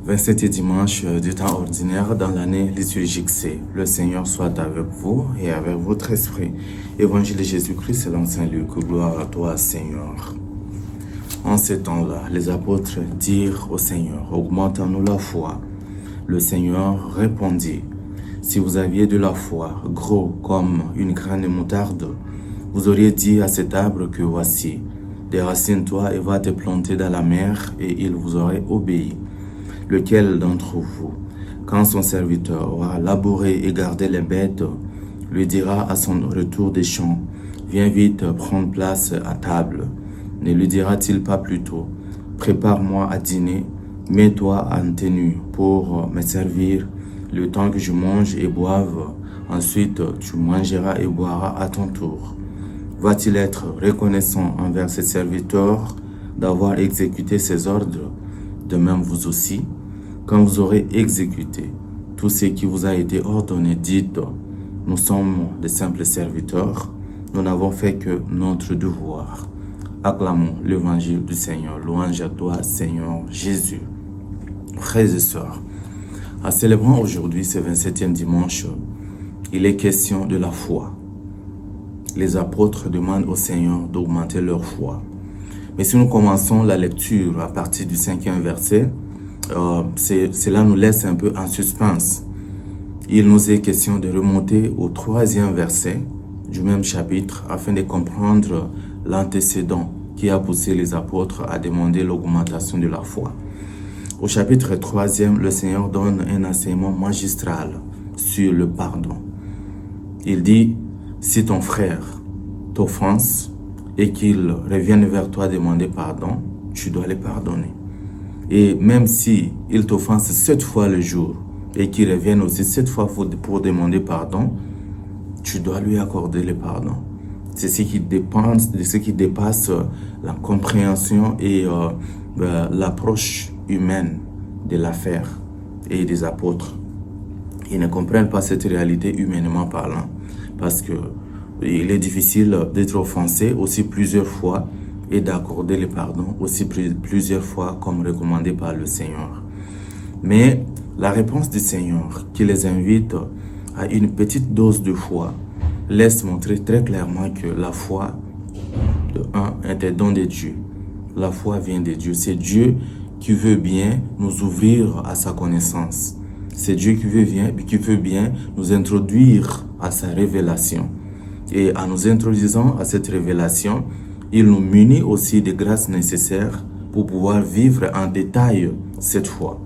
27e dimanche du temps ordinaire dans l'année liturgique C. Le Seigneur soit avec vous et avec votre esprit. Évangile de Jésus-Christ selon Saint Luc. Gloire à toi, Seigneur. En ces temps-là, les apôtres dirent au Seigneur, augmente-nous la foi. Le Seigneur répondit, si vous aviez de la foi, gros comme une graine de moutarde, vous auriez dit à cet arbre que voici, déracine-toi et va te planter dans la mer, et il vous aurait obéi. Lequel d'entre vous, quand son serviteur aura labouré et gardé les bêtes, lui dira à son retour des champs, viens vite prendre place à table, ne lui dira-t-il pas plutôt, prépare-moi à dîner, mets-toi en tenue pour me servir, le temps que je mange et boive, ensuite tu mangeras et boiras à ton tour. Va-t-il être reconnaissant envers ses serviteurs d'avoir exécuté ses ordres? De même vous aussi, quand vous aurez exécuté tout ce qui vous a été ordonné, dites, nous sommes de simples serviteurs, nous n'avons fait que notre devoir. Acclamons l'évangile du Seigneur. Louange à toi, Seigneur Jésus. Frères et sœurs, en célébrant aujourd'hui ce 27e dimanche, il est question de la foi. Les apôtres demandent au Seigneur d'augmenter leur foi. Mais si nous commençons la lecture à partir du 5e verset, cela nous laisse un peu en suspense. Il nous est question de remonter au 3e verset du même chapitre afin de comprendre l'antécédent qui a poussé les apôtres à demander l'augmentation de la foi. Au chapitre 3e, le Seigneur donne un enseignement magistral sur le pardon. Il dit, si ton frère t'offense et qu'il revienne vers toi demander pardon, tu dois le pardonner. Et même si il t'offense 7 fois le jour et qu'il revienne aussi 7 fois pour demander pardon, tu dois lui accorder le pardon. C'est ce qui dépasse la compréhension et l'approche humaine de l'affaire et des apôtres. Ils ne comprennent pas cette réalité humainement parlant parce que il est difficile d'être offensé aussi plusieurs fois et d'accorder le pardon aussi plusieurs fois comme recommandé par le Seigneur. Mais la réponse du Seigneur qui les invite à une petite dose de foi laisse montrer très clairement que la foi, de un, est un don de Dieu. La foi vient de Dieu. C'est Dieu qui veut bien nous ouvrir à sa connaissance. C'est Dieu qui veut bien nous introduire à sa révélation. Et en nous introduisant à cette révélation, il nous munit aussi des grâces nécessaires pour pouvoir vivre en détail cette foi.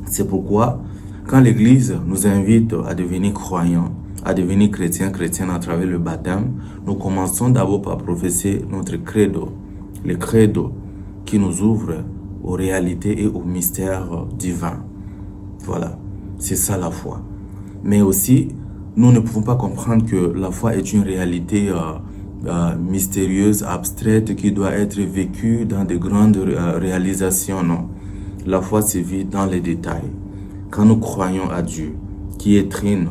C'est pourquoi, quand l'Église nous invite à devenir croyants, à devenir chrétiens à travers le baptême, nous commençons d'abord par professer notre credo, le credo qui nous ouvre aux réalités et aux mystères divins. Voilà, c'est ça la foi. Mais aussi, nous ne pouvons pas comprendre que la foi est une réalité mystérieuse, abstraite, qui doit être vécue dans de grandes réalisations. Non, la foi se vit dans les détails. Quand nous croyons à Dieu, qui est trine,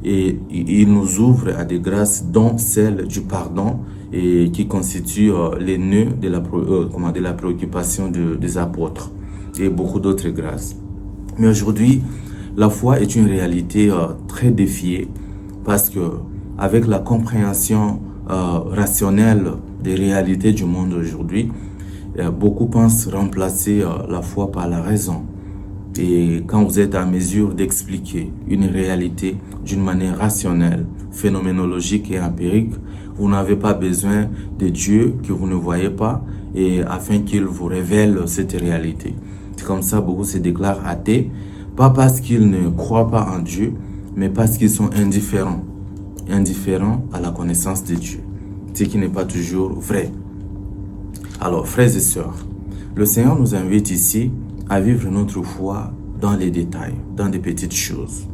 et il nous ouvre à des grâces, dont celle du pardon, et qui constitue les nœuds de la préoccupation des apôtres, et beaucoup d'autres grâces. Mais aujourd'hui, la foi est une réalité très défiée parce que avec la compréhension rationnelle des réalités du monde aujourd'hui, beaucoup pensent remplacer la foi par la raison. Et quand vous êtes en mesure d'expliquer une réalité d'une manière rationnelle, phénoménologique et empirique, vous n'avez pas besoin de Dieu que vous ne voyez pas et afin qu'il vous révèle cette réalité. C'est comme ça beaucoup se déclarent athées, pas parce qu'ils ne croient pas en Dieu, mais parce qu'ils sont indifférents à la connaissance de Dieu, ce qui n'est pas toujours vrai. Alors, frères et sœurs, le Seigneur nous invite ici à vivre notre foi dans les détails, dans des petites choses.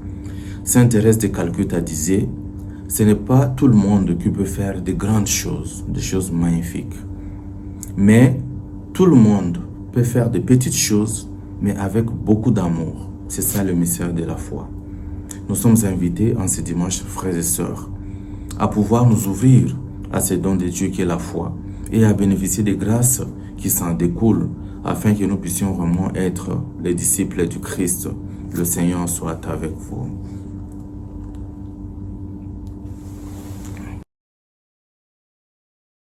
Saint Thérèse de Calcutta disait, ce n'est pas tout le monde qui peut faire de grandes choses, des choses magnifiques. Mais tout le monde peut faire de petites choses, mais avec beaucoup d'amour. C'est ça le mystère de la foi. Nous sommes invités en ce dimanche, frères et sœurs, à pouvoir nous ouvrir à ce don de Dieu qui est la foi et à bénéficier des grâces qui s'en découlent afin que nous puissions vraiment être les disciples du Christ. Le Seigneur soit avec vous.